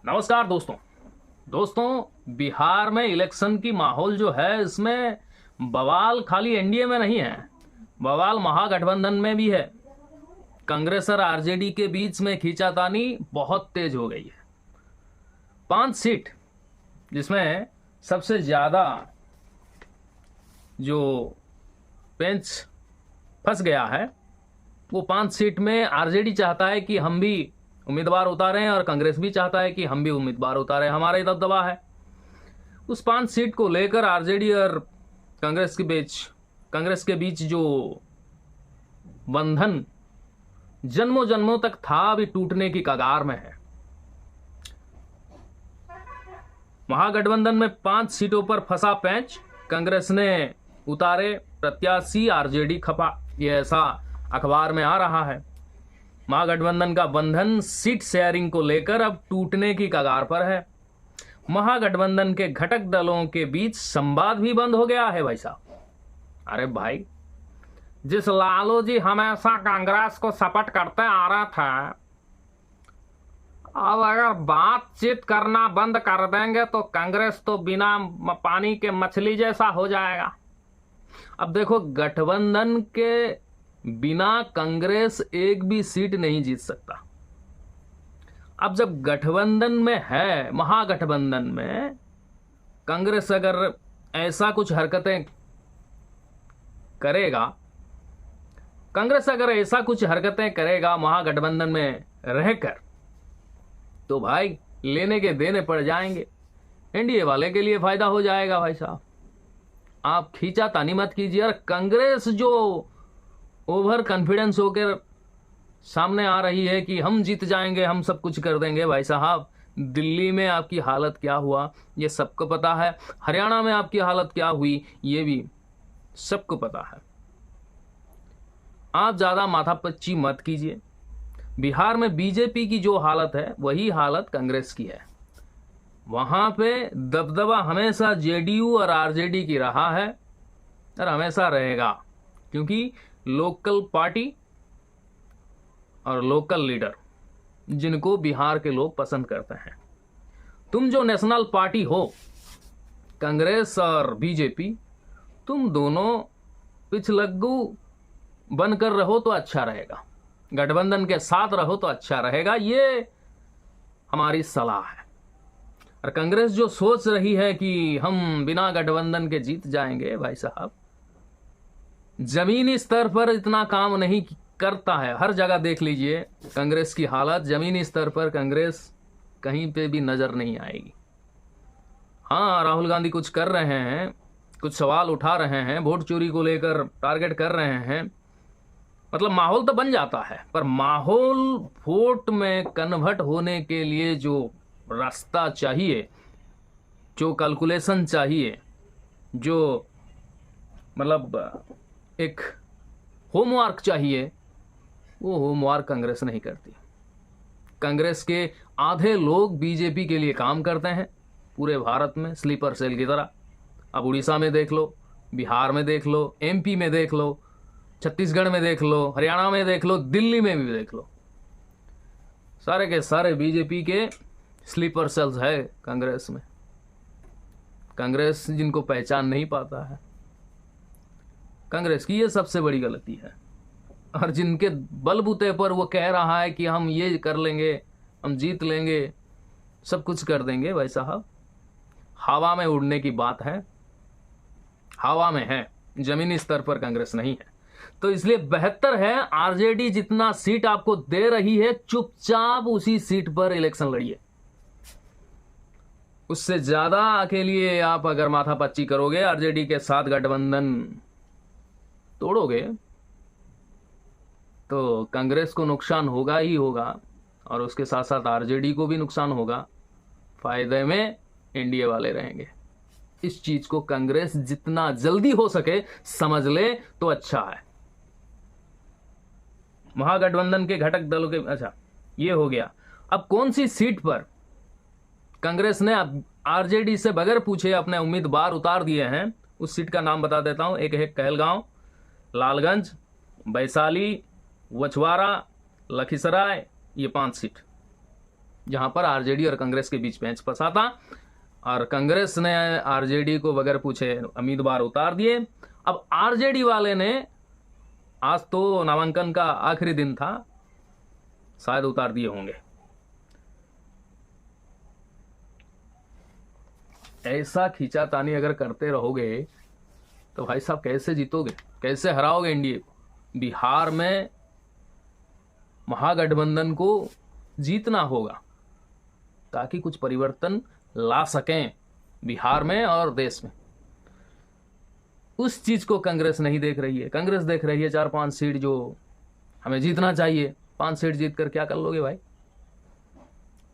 नमस्कार दोस्तों बिहार में इलेक्शन की माहौल जो है इसमें बवाल खाली एनडीए में नहीं है, बवाल महागठबंधन में भी है। कांग्रेस और आरजेडी के बीच में खींचातानी बहुत तेज हो गई है। 5 सीट जिसमें सबसे ज्यादा जो पेंच फंस गया है वो 5 सीट में आरजेडी चाहता है कि हम भी उम्मीदवार उतारें और कांग्रेस भी चाहता है कि हम भी उम्मीदवार उतारें, हमारा ही दबदबा है। उस 5 सीट को लेकर आरजेडी और कांग्रेस के बीच जो बंधन जन्मों जन्मों तक था अभी टूटने की कगार में है। महागठबंधन में 5 सीटों पर फंसा पैंच, कांग्रेस ने उतारे प्रत्याशी, आरजेडी खपा, ये ऐसा अखबार में आ रहा है। महागठबंधन का बंधन सीट शेयरिंग को लेकर अब टूटने की कगार पर है। महागठबंधन के घटक दलों के बीच संवाद भी बंद हो गया है भाई साहब। अरे भाई, जिस लालू जी हमेशा कांग्रेस को सपोर्ट करते आ रहा था, अब अगर बातचीत करना बंद कर देंगे तो कांग्रेस तो बिना पानी के मछली जैसा हो जाएगा। अब देखो, गठबंधन के बिना कांग्रेस एक भी सीट नहीं जीत सकता। अब जब गठबंधन में है, महागठबंधन में कांग्रेस अगर ऐसा कुछ हरकतें करेगा महागठबंधन में रहकर, तो भाई लेने के देने पड़ जाएंगे। एनडीए वाले के लिए फायदा हो जाएगा भाई साहब। आप खींचातानी मत कीजिए। और कांग्रेस जो ओवर कॉन्फिडेंस होकर सामने आ रही है कि हम जीत जाएंगे, हम सब कुछ कर देंगे, भाई साहब दिल्ली में आपकी हालत क्या हुआ ये सबको पता है, हरियाणा में आपकी हालत क्या हुई ये भी सबको पता है। आप ज्यादा माथापच्ची मत कीजिए। बिहार में बीजेपी की जो हालत है वही हालत कांग्रेस की है। वहां पे दबदबा हमेशा जेडीयू और आरजेडी की रहा है और हमेशा रहेगा, क्योंकि लोकल पार्टी और लोकल लीडर जिनको बिहार के लोग पसंद करते हैं। तुम जो नेशनल पार्टी हो, कांग्रेस और बीजेपी, तुम दोनों पिछलग्गू बनकर रहो तो अच्छा रहेगा, गठबंधन के साथ रहो तो अच्छा रहेगा, ये हमारी सलाह है। और कांग्रेस जो सोच रही है कि हम बिना गठबंधन के जीत जाएंगे, भाई साहब जमीनी स्तर पर इतना काम नहीं करता है। हर जगह देख लीजिए कांग्रेस की हालत, जमीनी स्तर पर कांग्रेस कहीं पे भी नजर नहीं आएगी। हाँ, राहुल गांधी कुछ कर रहे हैं, कुछ सवाल उठा रहे हैं, वोट चोरी को लेकर टारगेट कर रहे हैं, मतलब माहौल तो बन जाता है, पर माहौल वोट में कन्वर्ट होने के लिए जो रास्ता चाहिए, जो कैलकुलेशन चाहिए, जो मतलब एक होमवर्क चाहिए, वो होमवर्क कांग्रेस नहीं करती। कांग्रेस के आधे लोग बीजेपी के लिए काम करते हैं पूरे भारत में स्लीपर सेल की तरह। अब उड़ीसा में देख लो, बिहार में देख लो, एमपी में देख लो, छत्तीसगढ़ में देख लो, हरियाणा में देख लो, दिल्ली में भी देख लो, सारे के सारे बीजेपी के स्लीपर सेल्स है कांग्रेस में। कांग्रेस जिनको पहचान नहीं पाता है, कांग्रेस की ये सबसे बड़ी गलती है। और जिनके बलबूते पर वो कह रहा है कि हम ये कर लेंगे, हम जीत लेंगे, सब कुछ कर देंगे, भाई साहब हवा में उड़ने की बात है, हवा में है, जमीनी स्तर पर कांग्रेस नहीं है। तो इसलिए बेहतर है आरजेडी जितना सीट आपको दे रही है, चुपचाप उसी सीट पर इलेक्शन लड़िए। उससे ज्यादा के लिए आप अगर माथापच्ची करोगे, आरजेडी के साथ गठबंधन तोड़ोगे, तो कांग्रेस को नुकसान होगा ही होगा और उसके साथ साथ आरजेडी को भी नुकसान होगा। फायदे में एनडीए वाले रहेंगे। इस चीज को कांग्रेस जितना जल्दी हो सके समझ ले तो अच्छा है। महागठबंधन के घटक दलों के, अच्छा ये हो गया। अब कौन सी सीट पर कांग्रेस ने आरजेडी से बगैर पूछे अपने उम्मीदवार उतार दिए हैं, उस सीट का नाम बता देता हूं। एक है कहलगांव, लालगंज, वैशाली, वछवारा, लखीसराय, ये 5 सीट। जहां पर आरजेडी और कांग्रेस के बीच पेंच फंसा था और कांग्रेस ने आरजेडी को बगैर पूछे उम्मीदवार उतार दिए। अब आरजेडी वाले ने, आज तो नामांकन का आखिरी दिन था, शायद उतार दिए होंगे। ऐसा खींचातानी अगर करते रहोगे तो भाई साहब कैसे जीतोगे, कैसे हराओगे एनडीए को। बिहार में महागठबंधन को जीतना होगा ताकि कुछ परिवर्तन ला सकें बिहार में और देश में। उस चीज को कांग्रेस नहीं देख रही है। कांग्रेस देख रही है 4-5 सीट जो हमें जीतना चाहिए। 5 सीट जीत कर क्या कर लोगे भाई,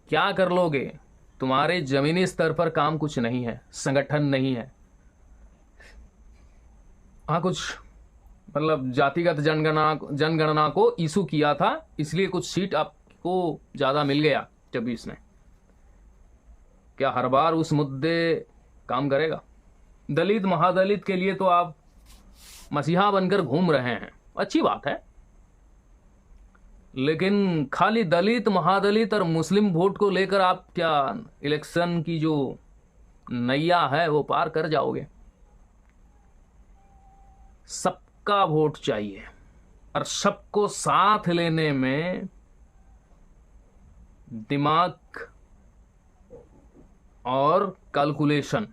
क्या कर लोगे। तुम्हारे जमीनी स्तर पर काम कुछ नहीं है, संगठन नहीं है। हाँ, कुछ मतलब जातिगत जनगणना को इशू किया था, इसलिए कुछ सीट आपको ज्यादा मिल गया 24 में। क्या हर बार उस मुद्दे काम करेगा। दलित महादलित के लिए तो आप मसीहा बनकर घूम रहे हैं, अच्छी बात है, लेकिन खाली दलित महादलित और मुस्लिम वोट को लेकर आप क्या इलेक्शन की जो नैया है वो पार कर जाओगे। सबका वोट चाहिए और सबको साथ लेने में दिमाग और कैलकुलेशन,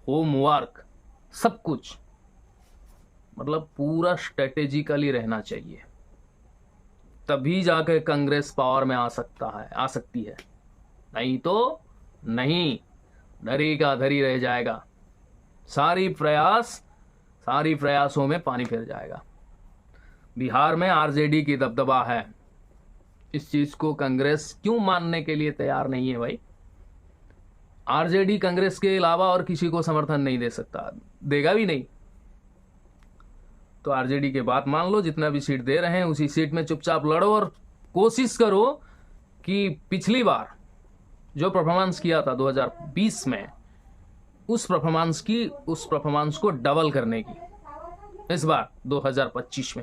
होमवर्क, सब कुछ मतलब पूरा स्ट्रेटेजिकली रहना चाहिए। तभी जाकर कांग्रेस पावर में आ सकती है, नहीं तो नहीं, धरी का धरी रह जाएगा। सारी प्रयासों में पानी फिर जाएगा। बिहार में आरजेडी की दबदबा है, इस चीज को कांग्रेस क्यों मानने के लिए तैयार नहीं है भाई। आरजेडी कांग्रेस के अलावा और किसी को समर्थन नहीं दे सकता, देगा भी नहीं। तो आरजेडी की बात मान लो, जितना भी सीट दे रहे हैं उसी सीट में चुपचाप लड़ो और कोशिश करो कि पिछली बार जो परफॉर्मेंस किया था 2020 में, उस परफॉर्मेंस को डबल करने की इस बार 2025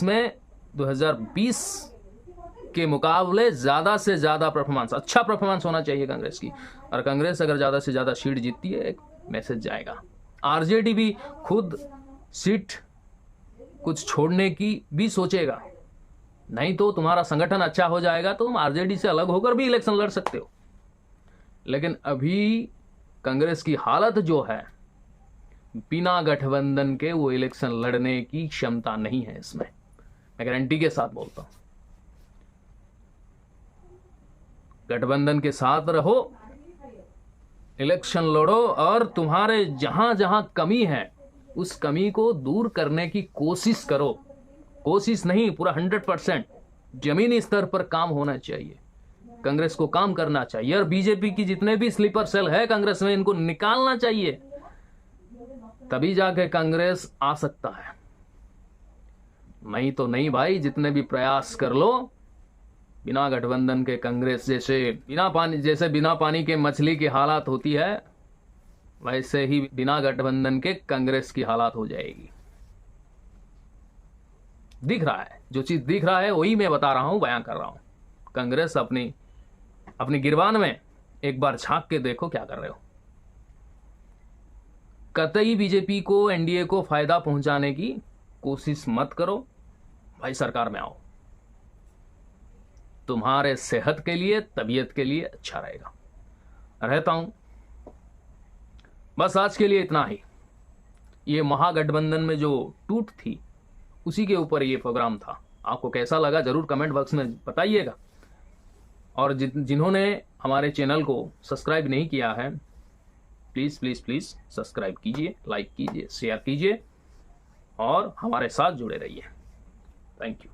में 2020 के मुकाबले ज्यादा से ज्यादा अच्छा परफॉर्मेंस होना चाहिए कांग्रेस की। और कांग्रेस अगर ज्यादा से ज्यादा सीट जीतती है, एक मैसेज जाएगा। आरजेडी भी खुद सीट कुछ छोड़ने की भी सोचेगा, नहीं तो तुम्हारा संगठन अच्छा हो जाएगा तो तुम आरजेडी से अलग होकर भी इलेक्शन लड़ सकते हो। लेकिन अभी कांग्रेस की हालत जो है, बिना गठबंधन के वो इलेक्शन लड़ने की क्षमता नहीं है इसमें, मैं गारंटी के साथ बोलता हूं। गठबंधन के साथ रहो, इलेक्शन लड़ो और तुम्हारे जहां जहां कमी है उस कमी को दूर करने की कोशिश करो। कोशिश नहीं, पूरा 100% जमीनी स्तर पर काम होना चाहिए। कांग्रेस को काम करना चाहिए और बीजेपी की जितने भी स्लीपर सेल है कांग्रेस में, इनको निकालना चाहिए, तभी जाके कांग्रेस आ सकता है। नहीं तो नहीं भाई, जितने भी प्रयास कर लो, बिना गठबंधन के कांग्रेस जैसे बिना पानी के मछली की हालत होती है, वैसे ही बिना गठबंधन के कांग्रेस की हालत हो जाएगी। दिख रहा है, जो चीज दिख रहा है वही मैं बता रहा हूं, बयां कर रहा हूं। कांग्रेस अपनी गिरबान में एक बार झांक के देखो क्या कर रहे हो। कतई बीजेपी को, एनडीए को फायदा पहुंचाने की कोशिश मत करो भाई, सरकार में आओ, तुम्हारे सेहत के लिए, तबीयत के लिए अच्छा रहेगा। रहता हूं, बस आज के लिए इतना ही। ये महागठबंधन में जो टूट थी उसी के ऊपर ये प्रोग्राम था। आपको कैसा लगा जरूर कमेंट बॉक्स में बताइएगा। और जिन्होंने हमारे चैनल को सब्सक्राइब नहीं किया है, प्लीज प्लीज प्लीज सब्सक्राइब कीजिए, लाइक कीजिए, शेयर कीजिए और हमारे साथ जुड़े रहिए। Thank you.